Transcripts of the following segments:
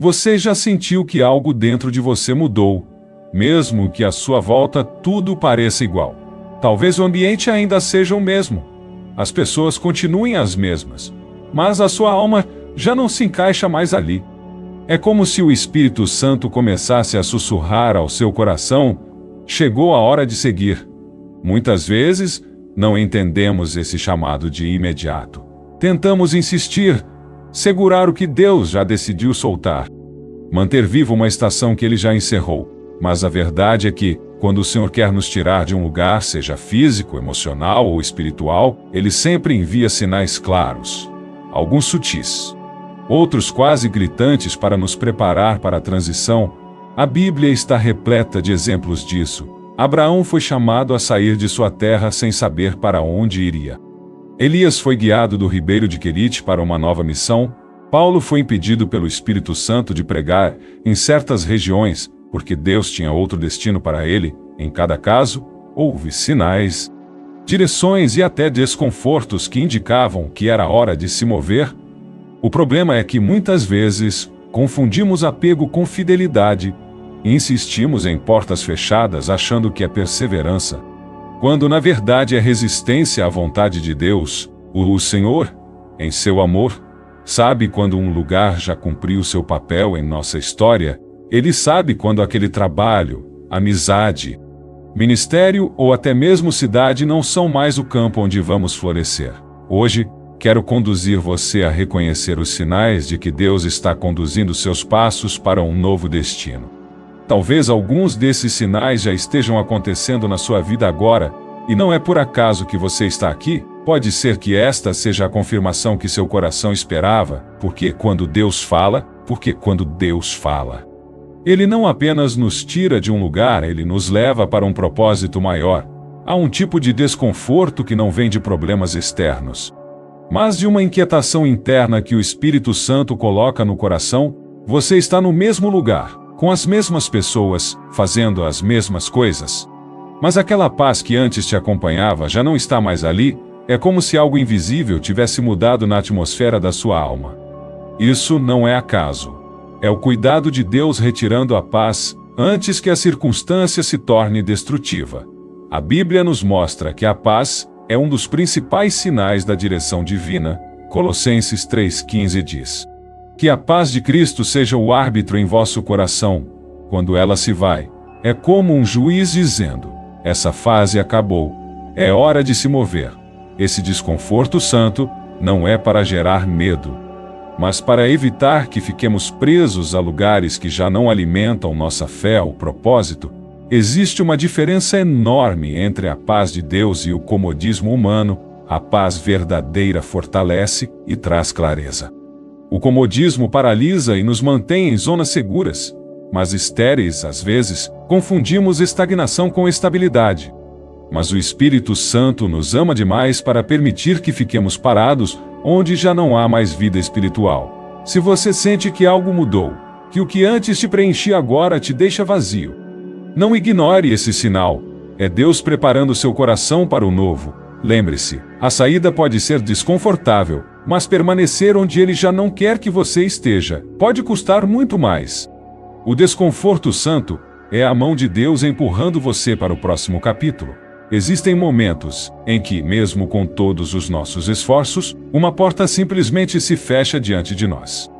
Você já sentiu que algo dentro de você mudou, mesmo que à sua volta tudo pareça igual. Talvez o ambiente ainda seja o mesmo. As pessoas continuem as mesmas, mas a sua alma já não se encaixa mais ali. É como se o Espírito Santo começasse a sussurrar ao seu coração: chegou a hora de seguir. Muitas vezes, não entendemos esse chamado de imediato. Tentamos insistir, segurar o que Deus já decidiu soltar, manter viva uma estação que Ele já encerrou. Mas a verdade é que, quando o Senhor quer nos tirar de um lugar, seja físico, emocional ou espiritual, Ele sempre envia sinais claros, alguns sutis, outros quase gritantes para nos preparar para a transição. A Bíblia está repleta de exemplos disso. Abraão foi chamado a sair de sua terra sem saber para onde iria. Elias foi guiado do ribeiro de Querite para uma nova missão. Paulo foi impedido pelo Espírito Santo de pregar em certas regiões, porque Deus tinha outro destino para ele. Em cada caso, houve sinais, direções e até desconfortos que indicavam que era hora de se mover. O problema é que muitas vezes confundimos apego com fidelidade e insistimos em portas fechadas achando que é perseverança, quando na verdade é resistência à vontade de Deus. O Senhor, em seu amor, sabe quando um lugar já cumpriu seu papel em nossa história. Ele sabe quando aquele trabalho, amizade, ministério ou até mesmo cidade não são mais o campo onde vamos florescer. Hoje, quero conduzir você a reconhecer os sinais de que Deus está conduzindo seus passos para um novo destino. Talvez alguns desses sinais já estejam acontecendo na sua vida agora, e não é por acaso que você está aqui. Pode ser que esta seja a confirmação que seu coração esperava, porque quando Deus fala, Ele não apenas nos tira de um lugar, Ele nos leva para um propósito maior. Há um tipo de desconforto que não vem de problemas externos, mas de uma inquietação interna que o Espírito Santo coloca no coração. Você está no mesmo lugar, com as mesmas pessoas, fazendo as mesmas coisas, mas aquela paz que antes te acompanhava já não está mais ali. É como se algo invisível tivesse mudado na atmosfera da sua alma. Isso não é acaso. É o cuidado de Deus retirando a paz antes que a circunstância se torne destrutiva. A Bíblia nos mostra que a paz é um dos principais sinais da direção divina. Colossenses 3,15 diz: que a paz de Cristo seja o árbitro em vosso coração. Quando ela se vai, é como um juiz dizendo: essa fase acabou, é hora de se mover. Esse desconforto santo não é para gerar medo, mas para evitar que fiquemos presos a lugares que já não alimentam nossa fé ou propósito. Existe uma diferença enorme entre a paz de Deus e o comodismo humano. A paz verdadeira fortalece e traz clareza. O comodismo paralisa e nos mantém em zonas seguras, mas estéreis. Às vezes, confundimos estagnação com estabilidade. Mas o Espírito Santo nos ama demais para permitir que fiquemos parados onde já não há mais vida espiritual. Se você sente que algo mudou, que o que antes te preenchia agora te deixa vazio, não ignore esse sinal. É Deus preparando seu coração para o novo. Lembre-se, a saída pode ser desconfortável, mas permanecer onde Ele já não quer que você esteja pode custar muito mais. O desconforto santo é a mão de Deus empurrando você para o próximo capítulo. Existem momentos em que, mesmo com todos os nossos esforços, uma porta simplesmente se fecha diante de nós.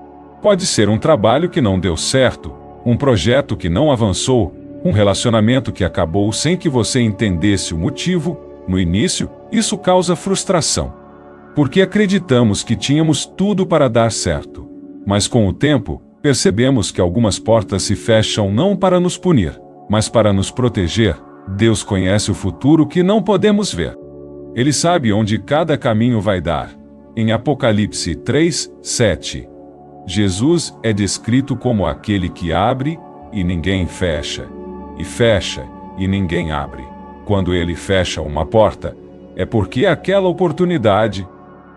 Pode ser um trabalho que não deu certo, um projeto que não avançou, um relacionamento que acabou sem que você entendesse o motivo. No início, isso causa frustração, porque acreditamos que tínhamos tudo para dar certo. Mas com o tempo, percebemos que algumas portas se fecham não para nos punir, mas para nos proteger. Deus conhece o futuro que não podemos ver. Ele sabe onde cada caminho vai dar. Em Apocalipse 3:7, Jesus é descrito como aquele que abre e ninguém fecha, e fecha e ninguém abre. Quando ele fecha uma porta, é porque aquela oportunidade,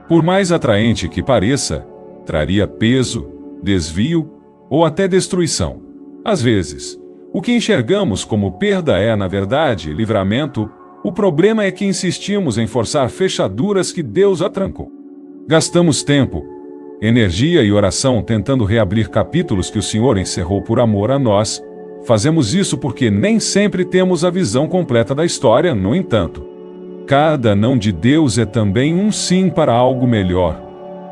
por mais atraente que pareça, traria peso, desvio ou até destruição. Às vezes, o que enxergamos como perda é, na verdade, livramento. O problema é que insistimos em forçar fechaduras que Deus atrancou. Gastamos tempo, energia e oração tentando reabrir capítulos que o Senhor encerrou por amor a nós. Fazemos isso porque nem sempre temos a visão completa da história, no entanto. Cada não de Deus é também um sim para algo melhor.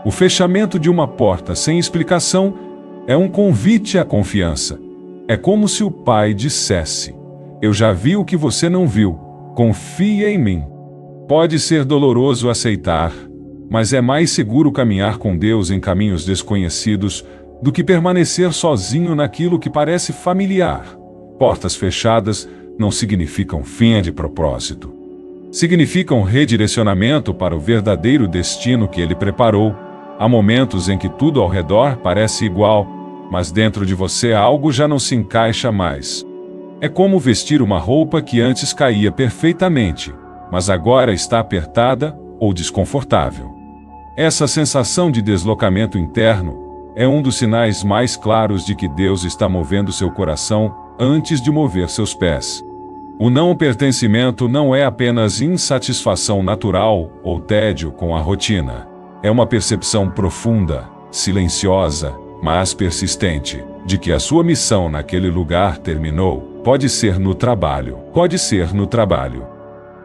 O fechamento de uma porta sem explicação é um convite à confiança. É como se o Pai dissesse: eu já vi o que você não viu, confia em mim. Pode ser doloroso aceitar, mas é mais seguro caminhar com Deus em caminhos desconhecidos do que permanecer sozinho naquilo que parece familiar. Portas fechadas não significam fim de propósito. Significam redirecionamento para o verdadeiro destino que Ele preparou. Há momentos em que tudo ao redor parece igual, mas dentro de você algo já não se encaixa mais. É como vestir uma roupa que antes caía perfeitamente, mas agora está apertada ou desconfortável. Essa sensação de deslocamento interno é um dos sinais mais claros de que Deus está movendo seu coração antes de mover seus pés. O não pertencimento não é apenas insatisfação natural ou tédio com a rotina. É uma percepção profunda, silenciosa, mas persistente, de que a sua missão naquele lugar terminou. Pode ser no trabalho,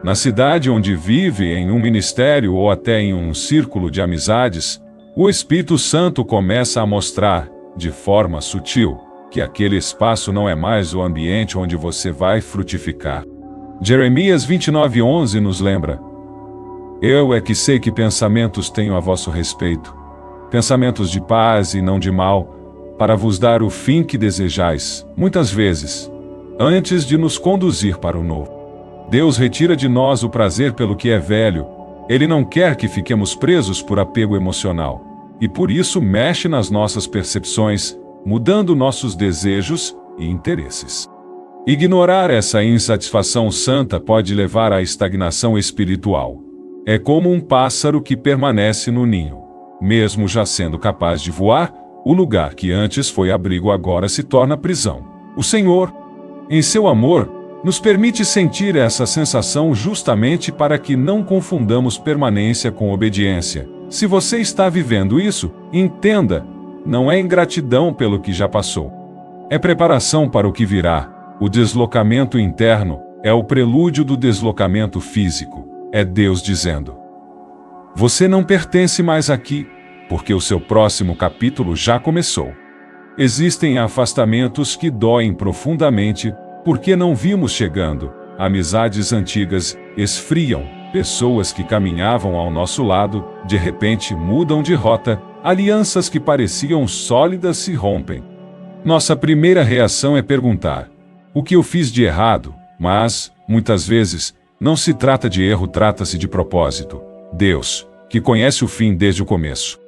na cidade onde vive, em um ministério ou até em um círculo de amizades. O Espírito Santo começa a mostrar, de forma sutil, que aquele espaço não é mais o ambiente onde você vai frutificar. Jeremias 29:11 nos lembra: eu é que sei que pensamentos tenho a vosso respeito, pensamentos de paz e não de mal, para vos dar o fim que desejais. Muitas vezes, antes de nos conduzir para o novo, Deus retira de nós o prazer pelo que é velho. Ele não quer que fiquemos presos por apego emocional, e por isso mexe nas nossas percepções, mudando nossos desejos e interesses. Ignorar essa insatisfação santa pode levar à estagnação espiritual. É como um pássaro que permanece no ninho. Mesmo já sendo capaz de voar, o lugar que antes foi abrigo agora se torna prisão. O Senhor, em seu amor, nos permite sentir essa sensação justamente para que não confundamos permanência com obediência. Se você está vivendo isso, entenda, não é ingratidão pelo que já passou. É preparação para o que virá. O deslocamento interno é o prelúdio do deslocamento físico. É Deus dizendo: você não pertence mais aqui, porque o seu próximo capítulo já começou. Existem afastamentos que doem profundamente, porque não vimos chegando. Amizades antigas esfriam, pessoas que caminhavam ao nosso lado, de repente mudam de rota, alianças que pareciam sólidas se rompem. Nossa primeira reação é perguntar: o que eu fiz de errado? Mas, muitas vezes, não se trata de erro, trata-se de propósito. Deus, que conhece o fim desde o começo,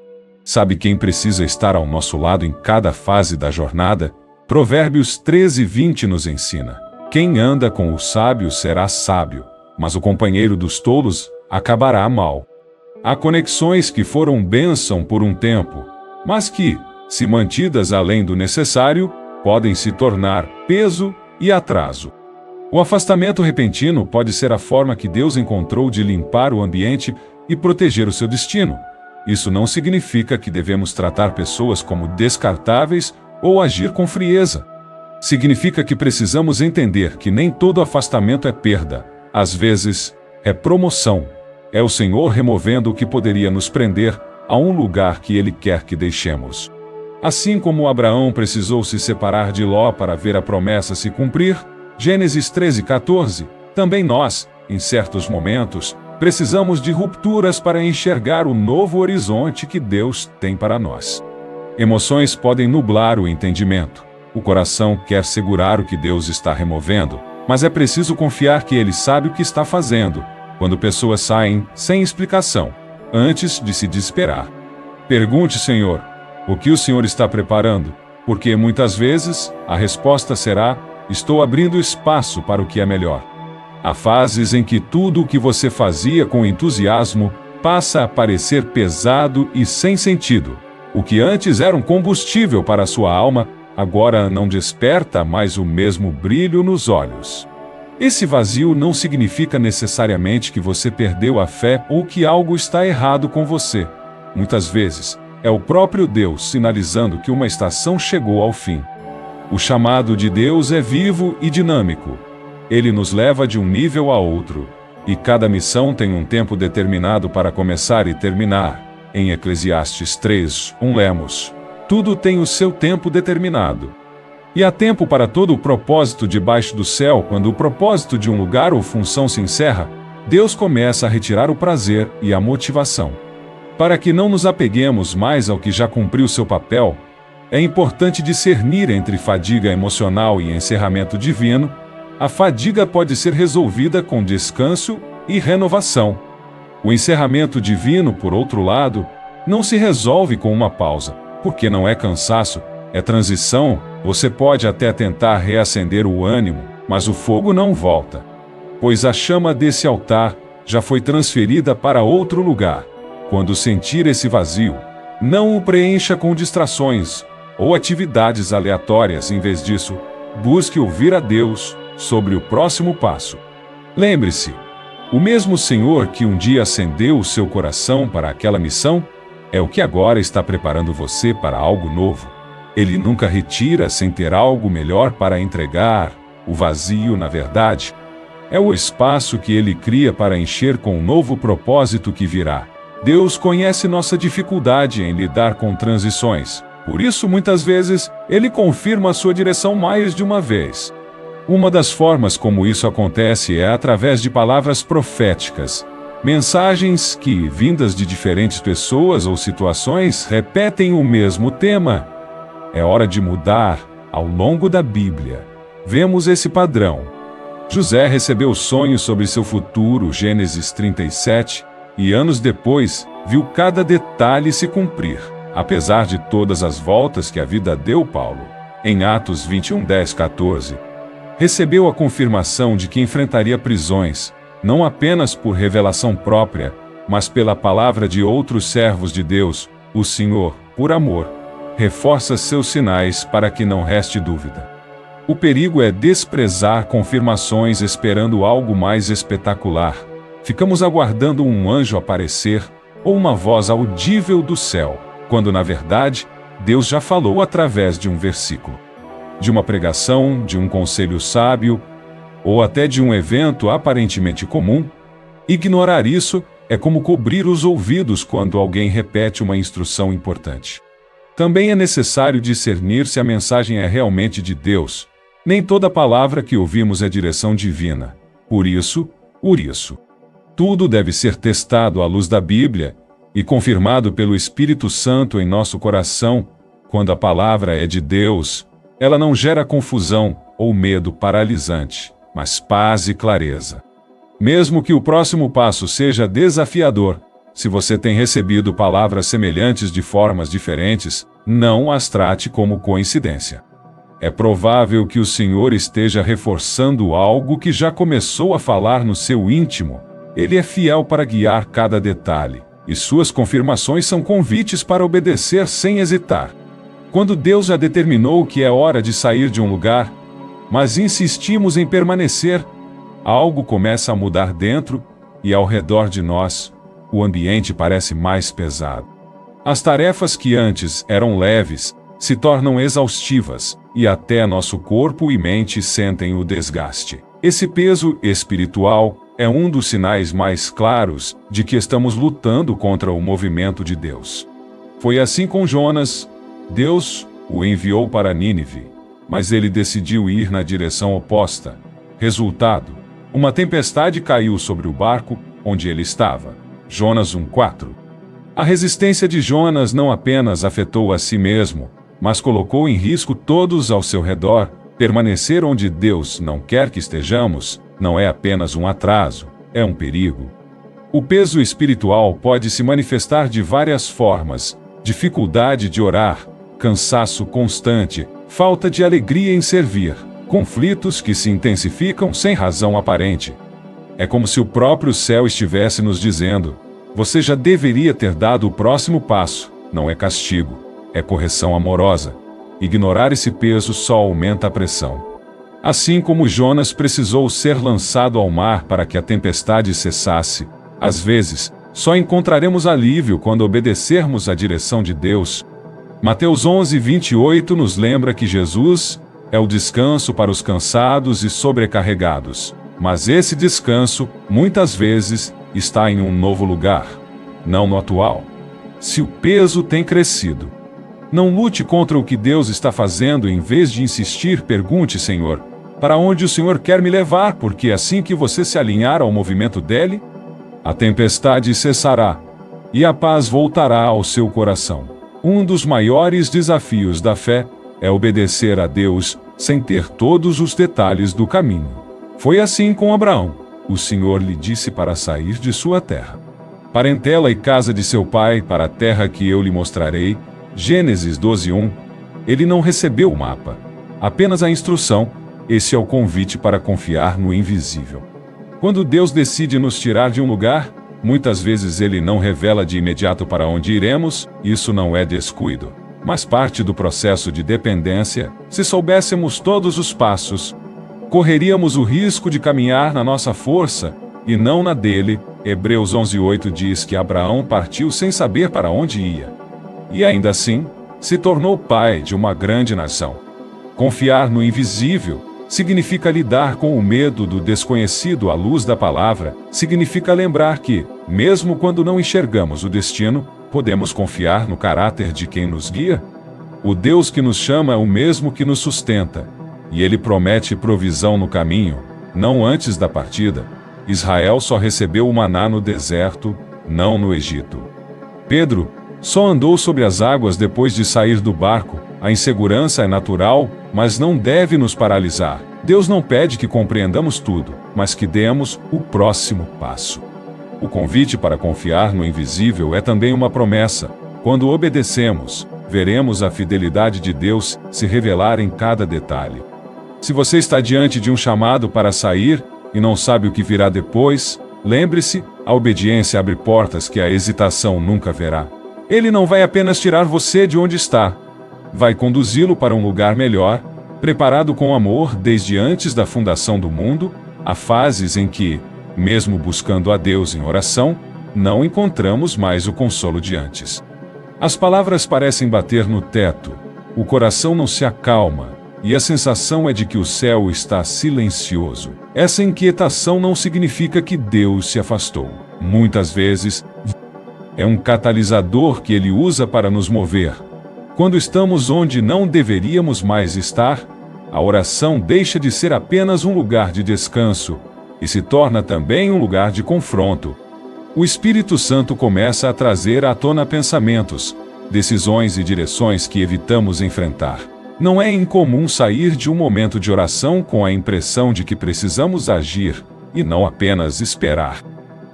sabe quem precisa estar ao nosso lado em cada fase da jornada. Provérbios 13:20 nos ensina: quem anda com os sábios será sábio, mas o companheiro dos tolos acabará mal. Há conexões que foram bênção por um tempo, mas que, se mantidas além do necessário, podem se tornar peso e atraso. O afastamento repentino pode ser a forma que Deus encontrou de limpar o ambiente e proteger o seu destino. Isso não significa que devemos tratar pessoas como descartáveis ou agir com frieza. Significa que precisamos entender que nem todo afastamento é perda. Às vezes, é promoção. É o Senhor removendo o que poderia nos prender a um lugar que Ele quer que deixemos. Assim como Abraão precisou se separar de Ló para ver a promessa se cumprir, Gênesis 13:14, também nós, em certos momentos, precisamos de rupturas para enxergar o novo horizonte que Deus tem para nós. Emoções podem nublar o entendimento. O coração quer segurar o que Deus está removendo, mas é preciso confiar que Ele sabe o que está fazendo. Quando pessoas saem sem explicação, antes de se desesperar, pergunte: Senhor, o que o Senhor está preparando? Porque muitas vezes a resposta será: estou abrindo espaço para o que é melhor. Há fases em que tudo o que você fazia com entusiasmo passa a parecer pesado e sem sentido. O que antes era um combustível para a sua alma, agora não desperta mais o mesmo brilho nos olhos. Esse vazio não significa necessariamente que você perdeu a fé ou que algo está errado com você. Muitas vezes, É o próprio Deus sinalizando que uma estação chegou ao fim. O chamado de Deus é vivo e dinâmico. Ele nos leva de um nível a outro, e cada missão tem um tempo determinado para começar e terminar. Em Eclesiastes 3:1 lemos: tudo tem o seu tempo determinado. E há tempo para todo o propósito debaixo do céu. Quando o propósito de um lugar ou função se encerra, Deus começa a retirar o prazer e a motivação. Para que não nos apeguemos mais ao que já cumpriu seu papel, é importante discernir entre fadiga emocional e encerramento divino. A fadiga pode ser resolvida com descanso e renovação. O encerramento divino, por outro lado, não se resolve com uma pausa, porque não é cansaço, é transição. Você pode até tentar reacender o ânimo, mas o fogo não volta. Pois a chama desse altar já foi transferida para outro lugar. Quando sentir esse vazio, não o preencha com distrações ou atividades aleatórias. Em vez disso, busque ouvir a Deus sobre o próximo passo. Lembre-se, o mesmo Senhor que um dia acendeu o seu coração para aquela missão, é o que agora está preparando você para algo novo. Ele nunca retira sem ter algo melhor para entregar. O vazio, na verdade, é o espaço que ele cria para encher com um novo propósito que virá. Deus conhece nossa dificuldade em lidar com transições. Por isso, muitas vezes, ele confirma a sua direção mais de uma vez. Uma das formas como isso acontece é através de palavras proféticas. Mensagens que, vindas de diferentes pessoas ou situações, repetem o mesmo tema. É hora de mudar. Ao longo da Bíblia, vemos esse padrão. José recebeu sonhos sobre seu futuro, Gênesis 37, e anos depois, viu cada detalhe se cumprir. Apesar de todas as voltas que a vida deu, Paulo, em Atos 21:10-14, recebeu a confirmação de que enfrentaria prisões, não apenas por revelação própria, mas pela palavra de outros servos de Deus. O Senhor, por amor, reforça seus sinais para que não reste dúvida. O perigo é desprezar confirmações esperando algo mais espetacular. Ficamos aguardando um anjo aparecer ou uma voz audível do céu, quando na verdade, Deus já falou através de um versículo, de uma pregação, de um conselho sábio, ou até de um evento aparentemente comum. Ignorar isso é como cobrir os ouvidos quando alguém repete uma instrução importante. Também é necessário discernir se a mensagem é realmente de Deus. Nem toda palavra que ouvimos é direção divina. Por isso, tudo deve ser testado à luz da Bíblia e confirmado pelo Espírito Santo em nosso coração. Quando a palavra é de Deus, ela não gera confusão ou medo paralisante, mas paz e clareza. Mesmo que o próximo passo seja desafiador, se você tem recebido palavras semelhantes de formas diferentes, não as trate como coincidência. É provável que o Senhor esteja reforçando algo que já começou a falar no seu íntimo. Ele é fiel para guiar cada detalhe, e suas confirmações são convites para obedecer sem hesitar. Quando Deus já determinou que é hora de sair de um lugar, mas insistimos em permanecer, algo começa a mudar dentro e ao redor de nós. O ambiente parece mais pesado. As tarefas que antes eram leves se tornam exaustivas, e até nosso corpo e mente sentem o desgaste. Esse peso espiritual é um dos sinais mais claros de que estamos lutando contra o movimento de Deus. Foi assim com Jonas. Deus o enviou para Nínive, mas ele decidiu ir na direção oposta. Resultado: uma tempestade caiu sobre o barco onde ele estava. Jonas 1:4. A resistência de Jonas não apenas afetou a si mesmo, mas colocou em risco todos ao seu redor. Permanecer onde Deus não quer que estejamos não é apenas um atraso, é um perigo. O peso espiritual pode se manifestar de várias formas: dificuldade de orar, cansaço constante, falta de alegria em servir, conflitos que se intensificam sem razão aparente. É como se o próprio céu estivesse nos dizendo: você já deveria ter dado o próximo passo. Não é castigo, é correção amorosa. Ignorar esse peso só aumenta a pressão. Assim como Jonas precisou ser lançado ao mar para que a tempestade cessasse, às vezes, Só encontraremos alívio quando obedecermos à direção de Deus. Mateus 11:28 nos lembra que Jesus é o descanso para os cansados e sobrecarregados. Mas esse descanso, muitas vezes, está em um novo lugar, não no atual. Se o peso tem crescido, não lute contra o que Deus está fazendo. Em vez de insistir, pergunte: Senhor, para onde o Senhor quer me levar? Porque assim que você se alinhar ao movimento dele, a tempestade cessará e a paz voltará ao seu coração. Um dos maiores desafios da fé é obedecer a Deus sem ter todos os detalhes do caminho. Foi assim com Abraão. O Senhor lhe disse para sair de sua terra, parentela e casa de seu pai, para a terra que eu lhe mostrarei. Gênesis 12:1. Ele não recebeu o mapa, apenas a instrução. Esse é o convite para confiar no invisível. Quando Deus decide nos tirar de um lugar, muitas vezes Ele não revela de imediato para onde iremos. Isso não é descuido, mas parte do processo de dependência. Se soubéssemos todos os passos, correríamos o risco de caminhar na nossa força e não na dele. Hebreus 11:8 diz que Abraão partiu sem saber para onde ia, e ainda assim, se tornou pai de uma grande nação. Confiar no invisível significa lidar com o medo do desconhecido à luz da palavra. Significa lembrar que, mesmo quando não enxergamos o destino, podemos confiar no caráter de quem nos guia. O Deus que nos chama é o mesmo que nos sustenta, e Ele promete provisão no caminho, não antes da partida. Israel só recebeu o maná no deserto, não no Egito. Pedro só andou sobre as águas depois de sair do barco. A insegurança é natural, mas não deve nos paralisar. Deus não pede que compreendamos tudo, mas que demos o próximo passo. O convite para confiar no invisível é também uma promessa. Quando obedecemos, veremos a fidelidade de Deus se revelar em cada detalhe. Se você está diante de um chamado para sair e não sabe o que virá depois, lembre-se, a obediência abre portas que a hesitação nunca verá. Ele não vai apenas tirar você de onde está, vai conduzi-lo para um lugar melhor, preparado com amor desde antes da fundação do mundo. Há fases em que, mesmo buscando a Deus em oração, não encontramos mais o consolo de antes. As palavras parecem bater no teto, o coração não se acalma, e a sensação é de que o céu está silencioso. Essa inquietação não significa que Deus se afastou. Muitas vezes, é um catalisador que Ele usa para nos mover. Quando estamos onde não deveríamos mais estar, a oração deixa de ser apenas um lugar de descanso e se torna também um lugar de confronto. O Espírito Santo começa a trazer à tona pensamentos, decisões e direções que evitamos enfrentar. Não é incomum sair de um momento de oração com a impressão de que precisamos agir e não apenas esperar.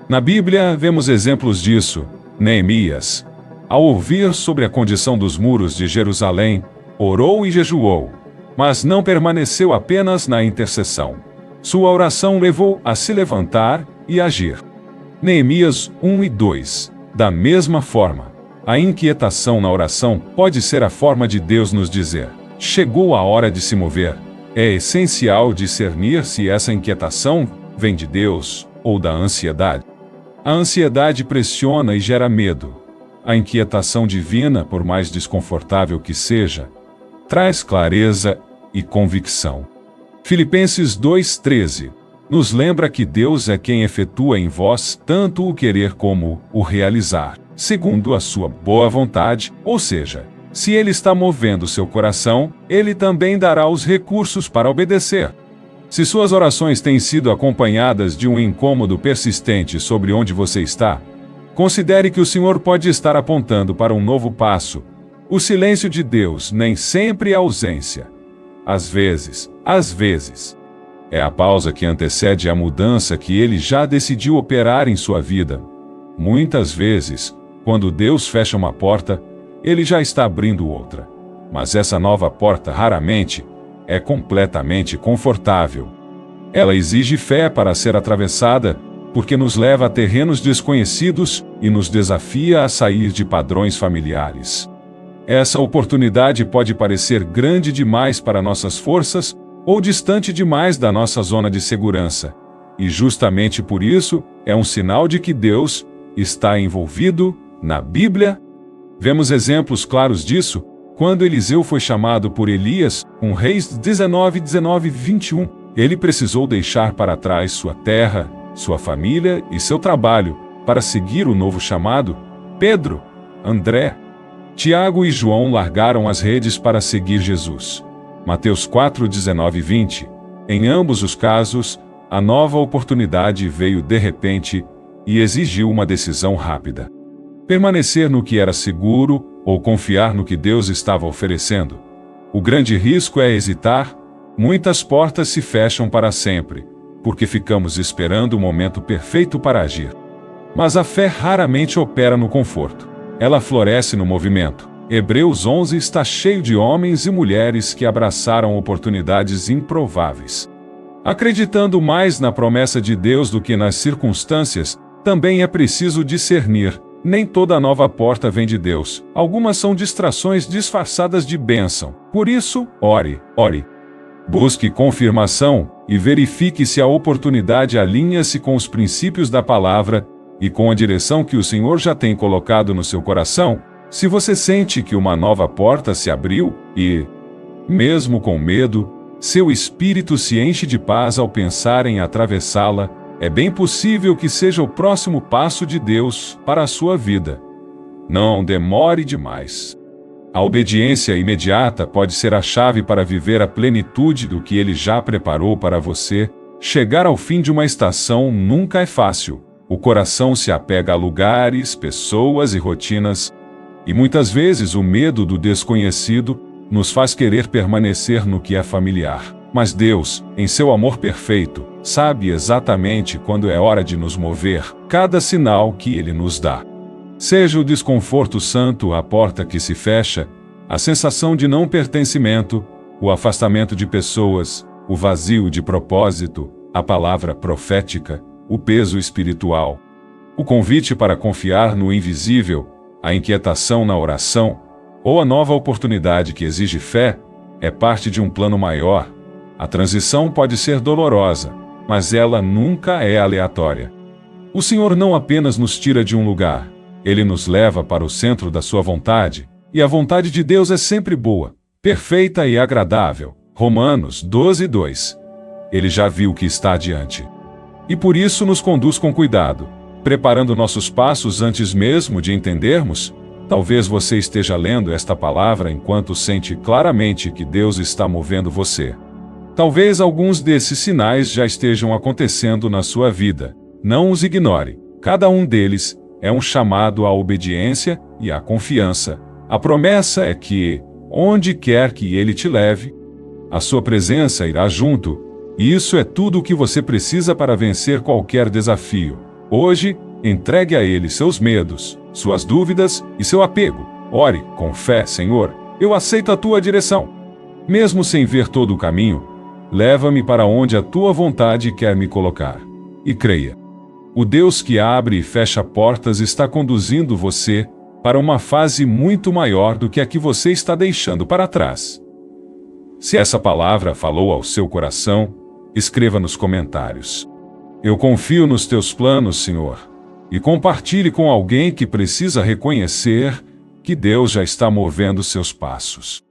Na Bíblia, vemos exemplos disso. Neemias, ao ouvir sobre a condição dos muros de Jerusalém, orou e jejuou, mas não permaneceu apenas na intercessão. Sua oração levou a se levantar e agir. Neemias 1:2. Da mesma forma, a inquietação na oração pode ser a forma de Deus nos dizer: chegou a hora de se mover. É essencial discernir se essa inquietação vem de Deus ou da ansiedade. A ansiedade pressiona e gera medo. A inquietação divina, por mais desconfortável que seja, traz clareza e convicção. Filipenses 2:13 nos lembra que Deus é quem efetua em vós tanto o querer como o realizar, segundo a sua boa vontade. Ou seja, se Ele está movendo seu coração, Ele também dará os recursos para obedecer. Se suas orações têm sido acompanhadas de um incômodo persistente sobre onde você está, considere que o Senhor pode estar apontando para um novo passo. O silêncio de Deus nem sempre é ausência. Às vezes, é a pausa que antecede a mudança que Ele já decidiu operar em sua vida. Muitas vezes, quando Deus fecha uma porta, Ele já está abrindo outra. Mas essa nova porta raramente é completamente confortável. Ela exige fé para ser atravessada, porque nos leva a terrenos desconhecidos e nos desafia a sair de padrões familiares. Essa oportunidade pode parecer grande demais para nossas forças ou distante demais da nossa zona de segurança. E justamente por isso, é um sinal de que Deus está envolvido na Bíblia? Vemos exemplos claros disso quando Eliseu foi chamado por Elias, Reis 19:19-21. Ele precisou deixar para trás sua terra, sua família e seu trabalho para seguir o novo chamado. Pedro, André, Tiago e João largaram as redes para seguir Jesus. Mateus 4:19-20. Em ambos os casos, a nova oportunidade veio de repente e exigiu uma decisão rápida. Permanecer no que era seguro ou confiar no que Deus estava oferecendo. O grande risco é hesitar. Muitas portas se fecham para sempre, porque ficamos esperando o momento perfeito para agir. Mas a fé raramente opera no conforto. Ela floresce no movimento. Hebreus 11 está cheio de homens e mulheres que abraçaram oportunidades improváveis. Acreditando mais na promessa de Deus do que nas circunstâncias, também é preciso discernir. Nem toda nova porta vem de Deus. Algumas são distrações disfarçadas de bênção. Por isso, ore. Busque confirmação e verifique se a oportunidade alinha-se com os princípios da palavra e com a direção que o Senhor já tem colocado no seu coração. Se você sente que uma nova porta se abriu e, mesmo com medo, seu espírito se enche de paz ao pensar em atravessá-la, é bem possível que seja o próximo passo de Deus para a sua vida. Não demore demais. A obediência imediata pode ser a chave para viver a plenitude do que Ele já preparou para você. Chegar ao fim de uma estação nunca é fácil. O coração se apega a lugares, pessoas e rotinas, e muitas vezes o medo do desconhecido nos faz querer permanecer no que é familiar. Mas Deus, em seu amor perfeito, sabe exatamente quando é hora de nos mover, cada sinal que Ele nos dá. Seja o desconforto santo a porta que se fecha, a sensação de não pertencimento, o afastamento de pessoas, o vazio de propósito, a palavra profética, o peso espiritual, o convite para confiar no invisível, a inquietação na oração, ou a nova oportunidade que exige fé, é parte de um plano maior. A transição pode ser dolorosa, mas ela nunca é aleatória. O Senhor não apenas nos tira de um lugar, Ele nos leva para o centro da sua vontade, e a vontade de Deus é sempre boa, perfeita e agradável. Romanos 12:2. Ele já viu o que está adiante. E por isso nos conduz com cuidado, preparando nossos passos antes mesmo de entendermos. Talvez você esteja lendo esta palavra enquanto sente claramente que Deus está movendo você. Talvez alguns desses sinais já estejam acontecendo na sua vida. Não os ignore. Cada um deles é um chamado à obediência e à confiança. A promessa é que, onde quer que Ele te leve, a sua presença irá junto, e isso é tudo o que você precisa para vencer qualquer desafio. Hoje, entregue a Ele seus medos, suas dúvidas e seu apego. Ore com fé: Senhor, eu aceito a Tua direção. Mesmo sem ver todo o caminho, leva-me para onde a Tua vontade quer me colocar. E creia. O Deus que abre e fecha portas está conduzindo você para uma fase muito maior do que a que você está deixando para trás. Se essa palavra falou ao seu coração, escreva nos comentários: Eu confio nos Teus planos, Senhor. E compartilhe com alguém que precisa reconhecer que Deus já está movendo seus passos.